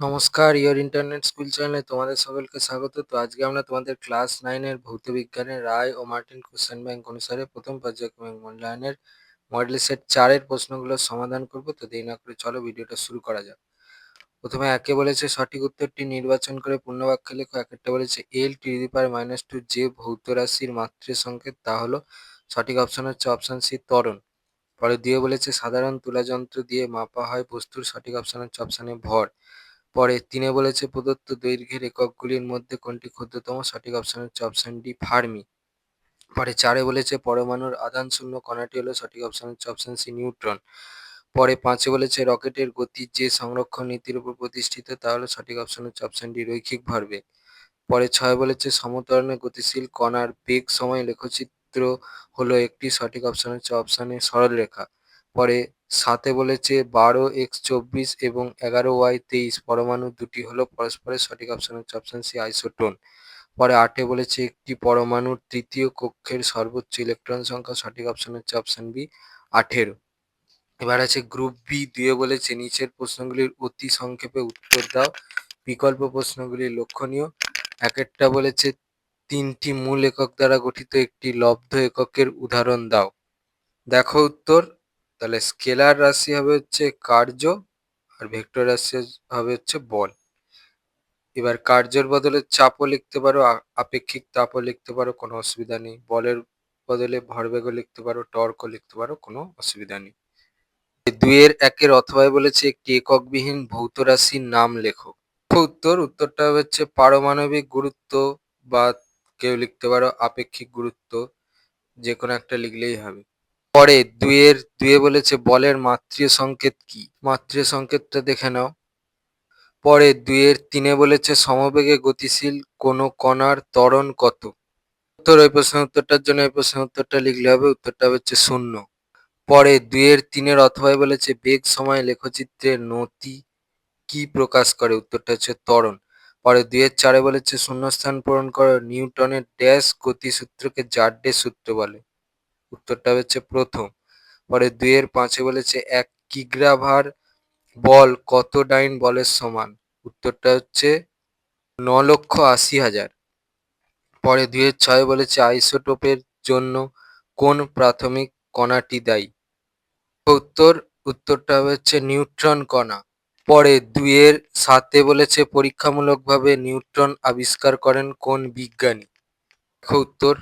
নমস্কার, your internet school চ্যানেলে তোমাদের সকলকে স্বাগত। তো আজকে আমরা তোমাদের ক্লাস 9 এর ভৌতবিজ্ঞানের রায় ও মার্টিন কোশ্চেন ব্যাংক অনুসারে প্রথম পর্যায়ক্রমিক মূল্যায়নের মডেল সেট 4 এর প্রশ্নগুলোর সমাধান করব। তো দেরি না করে চলো ভিডিওটা শুরু করা যাক। প্রথমে একে বলেছে সঠিক উত্তরটি নির্বাচন করে পূর্ণ বাক্যে লেখো। একেরটা বলেছে এল টি দি পাওয়ার -2 যে ভৌত রাশির মাত্রিক সংকেত তা হলো, সঠিক অপশন হচ্ছে অপশন সি ত্বরণ। পরে দিয়ে বলেছে সাধারণ তুলা যন্ত্র দিয়ে মাপা হয় বস্তুর, সঠিক অপশন হচ্ছে অপশন এ ভর। পরে 3 বলেছে প্রদত্ত দৈর্ঘ্যের এককগুলির মধ্যে কোনটি ক্ষুদ্রতম, সঠিক অপশন হচ্ছে অপশন ডি ফার্মি। পরে 4 বলেছে পরমাণুর আধান শূন্য কণাটি হলো, সঠিক অপশন হচ্ছে অপশন সি নিউট্রন। পরে 5 বলেছে রকেটের গতি যে সংরক্ষণ নীতির উপর প্রতিষ্ঠিত তা হলো, সঠিক অপশন হচ্ছে অপশন ডি রৈখিক ভরবেগ। পরে 6 বলেছে সমত্বরণে গতিশীল কণার বেগ সময় লেখচিত্র হলো একটি, সঠিক অপশন হচ্ছে অপশন এ সরলরেখা। পরে 7 বলেছে 12x24 এবং 11y23 পরমাণু দুটি হলো পরস্পরের, সঠিক অপশন হচ্ছে অপশন সি আইসোটোন। পরে 8 বলেছে একটি পরমাণুর তৃতীয় কক্ষের সর্বোচ্চ ইলেকট্রন সংখ্যা, সঠিক অপশন হচ্ছে অপশন বি 18। এবার আছে গ্রুপ বি। 2 বলেছে নিচের প্রশ্নগুলির অতি সংক্ষেপে উত্তর দাও, বিকল্প প্রশ্নগুলি লক্ষণীয়। একেরটা বলেছে 3টি মূল একক দ্বারা গঠিত একটি লব্ধ এককের উদাহরণ দাও। দেখো উত্তর। তাহলে স্কেলার রাশি হবে হচ্ছে কার্য, আর ভেক্টর রাশি হবে হচ্ছে বল। এবার কার্যের বদলে চাপও লিখতে পারো, আপেক্ষিক তাপও লিখতে পারো, কোনো অসুবিধা নেই। বলের বদলে ভরবেগও লিখতে পারো, টর্কও লিখতে পারো, কোনো অসুবিধা নেই। 2-1 অথবা বলেছে একটি এককবিহীন ভৌত রাশির নাম লেখো। উত্তরটা হচ্ছে পারমাণবিক গুরুত্ব, বা কেউ লিখতে পারো আপেক্ষিক গুরুত্ব, যে কোনো একটা লিখলেই হবে। পরে 2 বলেছে বলের মাত্রিয় সংকেত কি, মাত্রিয় সংকেতটা দেখে নাও। পরে 2-3 বলেছে সমবেগে গতিশীল কোন কণার ত্বরণ কত। ওই প্রশ্নের উত্তরটার জন্য এই প্রশ্নের উত্তরটা লিখলে হবে, উত্তরটা হচ্ছে 0। পরে 2-3 অথবা বলেছে বেগ সময় লেখচিত্রের নতি কি প্রকাশ করে, উত্তরটা হচ্ছে ত্বরণ। পরে 2-4 বলেছে শূন্যস্থান পূরণ করো, নিউটনের ড্যাশ গতিসূত্রকে জারডের সূত্র বলে, উত্তরটা হচ্ছে প্রথম। পরে 2-5 বলেছে 1 কিগ্রা ভার বল কত ডাইন বলের সমান, উত্তরটা হচ্ছে 9,80,000। পরে 2-6 বলেছে আইসোটোপের জন্য কোন প্রাথমিক কণাটি দায়ী, উত্তরটা হচ্ছে নিউট্রন কণা। পরে 2-7 বলেছে পরীক্ষামূলকভাবে নিউট্রন আবিষ্কার করেন কোন বিজ্ঞানী, উত্তর।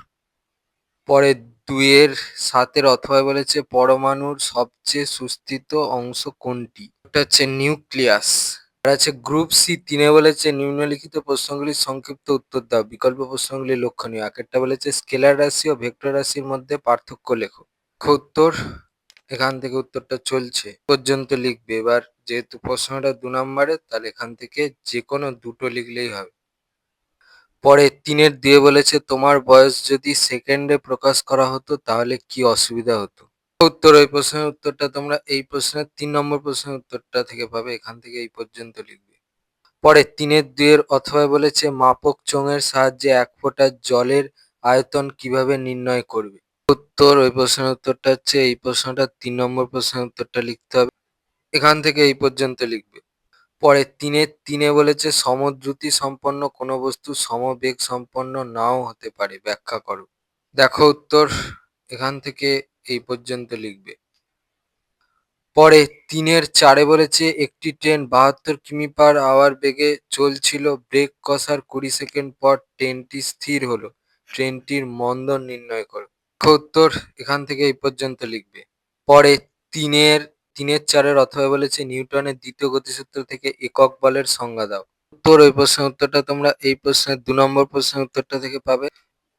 পরে 2-7 অথবা বলেছে পরমাণুর সবচেয়ে সুস্থিত অংশ কোনটি, এটা হচ্ছে নিউক্লিয়াস। আর আছে গ্রুপ সি। 3 বলেছে নিম্নলিখিত প্রশ্নগুলির সংক্ষিপ্ত উত্তর দাও, বিকল্প প্রশ্নগুলি লক্ষণীয়। একটা বলেছে স্কেলার রাশি ও ভেক্টর রাশির মধ্যে পার্থক্য লেখো। উত্তর, এখান থেকে উত্তরটা চলছে পর্যন্ত লিখবে। এবার যেহেতু প্রশ্নটা 2 নম্বরের, তাহলে এখান থেকে যে কোনো দুটো লিখলেই হবে। পরে 3-2 বলেছে তোমার বয়স যদি সেকেন্ডে প্রকাশ করা হতো তাহলে কি অসুবিধা হতো। ওই প্রশ্নের উত্তরটা তোমরা এই প্রশ্নের 3 নম্বর প্রশ্নের উত্তরটা থেকে পাবে, এখান থেকে এই পর্যন্ত লিখবে। পরে 3-2 অথবা বলেছে মাপক চোঙের সাহায্যে 1 ফোঁটা জলের আয়তন কিভাবে নির্ণয় করবে। ওই প্রশ্নের উত্তরটা হচ্ছে এই প্রশ্নটা 3 নম্বর প্রশ্নের উত্তরটা লিখতে হবে, এখান থেকে এই পর্যন্ত লিখবে। পরে 3-3 বলেছে সমদ্রুতি সম্পন্ন কোনো বস্তু সমবেগ সম্পন্ন নাও হতে পারে, ব্যাখ্যা করো। দেখো উত্তর, এখান থেকে এই পর্যন্ত লিখবে। পরে 3-4 বলেছে একটি ট্রেন 72 কিমি/আওয়ার বেগে চলছিল, ব্রেক কষার 20 সেকেন্ড পর ট্রেনটি স্থির হলো, ট্রেনটির মন্দন নির্ণয় করো। উত্তর, এখান থেকে এই পর্যন্ত লিখবে। পরে 3-4 অথবা বলেছে নিউটনের দ্বিতীয় গতিসূত্র থেকে একক বলের সংজ্ঞা দাও। ওই প্রশ্নের উত্তরটা তোমরা এই প্রশ্নের 2 নম্বর প্রশ্নের উত্তরটা থেকে পাবে,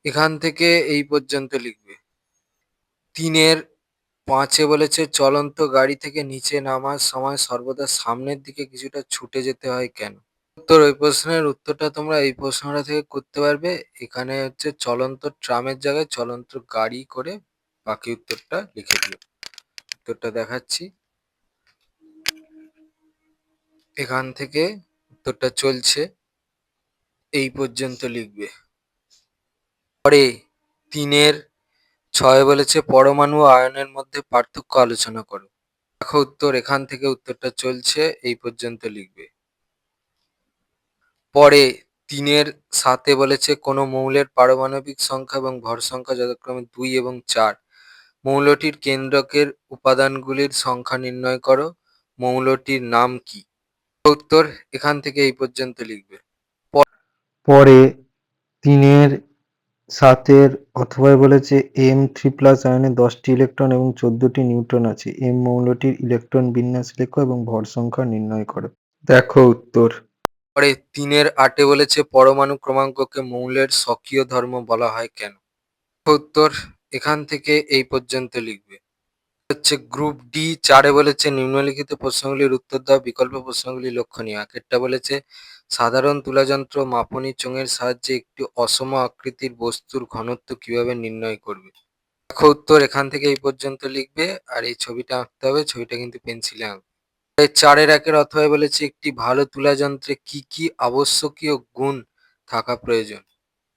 এখান থেকে এই পর্যন্ত লিখবে। 3-5 বলেছে চলন্ত গাড়ি থেকে নিচে নামার সময় সর্বদা সামনের দিকে কিছুটা ছুটে যেতে হয় কেন। ওই প্রশ্নের উত্তরটা তোমরা এই প্রশ্নটা থেকে করতে পারবে, এখানে হচ্ছে চলন্ত ট্রামের জায়গায় চলন্ত গাড়ি করে বাকি উত্তরটা লিখে দিও। উত্তরটা দেখাচ্ছি, এখান থেকে উত্তরটা চলছে, এই পর্যন্ত লিখবে। পরে 3-6 বলেছে পরমাণু ও আয়নের মধ্যে পার্থক্য আলোচনা করো। দেখো উত্তর, এখান থেকে উত্তরটা চলছে, এই পর্যন্ত লিখবে। পরে ৩ এর ৭ এ বলেছে কোনো মৌলের পারমাণবিক সংখ্যা এবং ভর সংখ্যা যথাক্রমে ২ এবং ৪। মৌলটির কেন্দ্রকের উপাদানগুলির সংখ্যা নির্ণয় করো। মৌলটির নাম কি? উত্তর এখান থেকে এই পর্যন্ত লিখবে। পরে ৩ এর ৭ এর অথবায় বলেছে M3+ আয়নে ১০টি ইলেকট্রন এবং ১৪টি নিউট্রন আছে। M মৌলটির ইলেকট্রন বিন্যাস লেখো এবং ভর সংখ্যা নির্ণয় করো। দেখো উত্তর। পরে ৩ এর ৮ এ বলেছে পরমাণু ক্রমাঙ্ককে মৌলের স্বকীয় ধর্ম বলা হয় কেন? উত্তর এখান থেকে এই পর্যন্ত লিখবে। হচ্ছে গ্রুপ ডি ৪ এ বলেছে নিম্নলিখিত প্রশ্নগুলির উত্তর দাও, বিকল্প প্রশ্নগুলি লক্ষণীয়। আগেরটা বলেছে সাধারণ তুলাযন্ত্র মাপনী চোঙের সাহায্যে একটি অসম আকৃতির বস্তুর ঘনত্ব কিভাবে নির্ণয় করবে? দেখো উত্তর এখান থেকে এই পর্যন্ত লিখবে, আর এই ছবিটা আঁকতে হবে, ছবিটা কিন্তু পেন্সিলে আঁকবে। ৪ এর ১ এর অথবায় বলেছে একটি ভালো তুলাযন্ত্রে কি কি আবশ্যকীয় গুণ থাকা প্রয়োজন?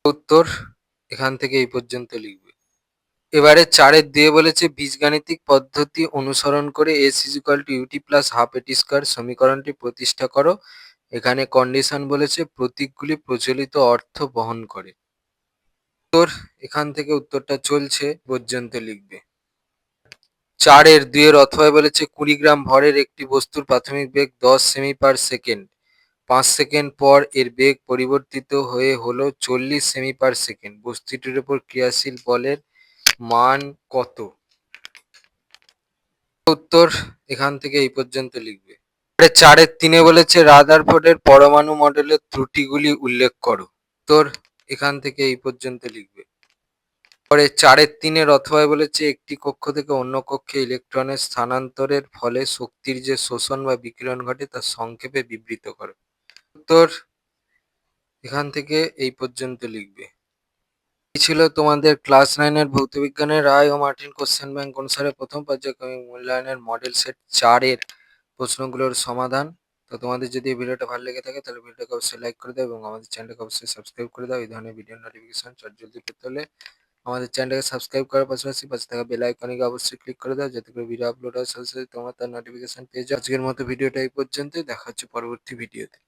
উত্তর এখান থেকে এই পর্যন্ত লিখবে। এবারে ৪ এর ২ এ বলেছে বীজগাণিতিক পদ্ধতি অনুসরণ করে S=UT+12AT² সমীকরণটি প্রতিষ্ঠা করো। এখানে কন্ডিশন বলেছে প্রতীকগুলি প্রচলিত অর্থ বহন করে। উত্তর এখান থেকে উত্তরটা চলছে পর্যন্ত লিখবে। ৪ এর ২ এর অথবায় বলেছে ২০ গ্রাম ভরের একটি বস্তুর প্রাথমিক বেগ ১০ সেমি/সেকেন্ড। ৫ সেকেন্ড পর এর বেগ পরিবর্তিত হয়ে হলো ৪০ সেমি/সেকেন্ড। বস্তুটির উপর ক্রিয়াশীল বলের মান কত? উত্তর এখান থেকে এই পর্যন্ত লিখবে। ৪ এর ৩ এ বলেছে রাদারফোর্ডের পরমাণু মডেলের ত্রুটিগুলি উল্লেখ করো। উত্তর এখান থেকে এই পর্যন্ত লিখবে। পরে ৪ এর ৩ এর অথবায় বলেছে একটি কক্ষ থেকে অন্য কক্ষে ইলেকট্রনের স্থানান্তরের ফলে শক্তির যে শোষণ বা বিকিরণ ঘটে তা সংক্ষেপে বিবৃত করো। উত্তর এখান থেকে এই পর্যন্ত লিখবে। এই ছিল তোমাদের ক্লাস 9 এর ভৌতবিজ্ঞানের রায় ও মার্টিন কোশ্চেন ব্যাংক অনুসারে প্রথম পর্যায়ক্রমিক মূল্যায়নের মডেল সেট ৪ এর প্রশ্নগুলোর সমাধান। তো তোমাদের যদি এই ভিডিওটা ভালো লেগে থাকে তাহলে ভিডিওটাকে অবশ্যই লাইক করে দাও এবং আমাদের চ্যানেলটাকে অবশ্যই সাবস্ক্রাইব করে দাও। এই ধরনের ভিডিও নোটিফিকেশন চটজলদি পেতে হলে আমাদের চ্যানেলটাকে সাবস্ক্রাইব করার পাশাপাশি পাশে থাকা বেল আইকনে অবশ্যই ক্লিক করে দাও, যাতে করে ভিডিও আপলোড হওয়ার সাথে সাথে তোমরা তার নোটিফিকেশন পেয়ে যাও। আজকের মতো ভিডিওটা এই পর্যন্তই, দেখা হচ্ছে পরবর্তী ভিডিওতে।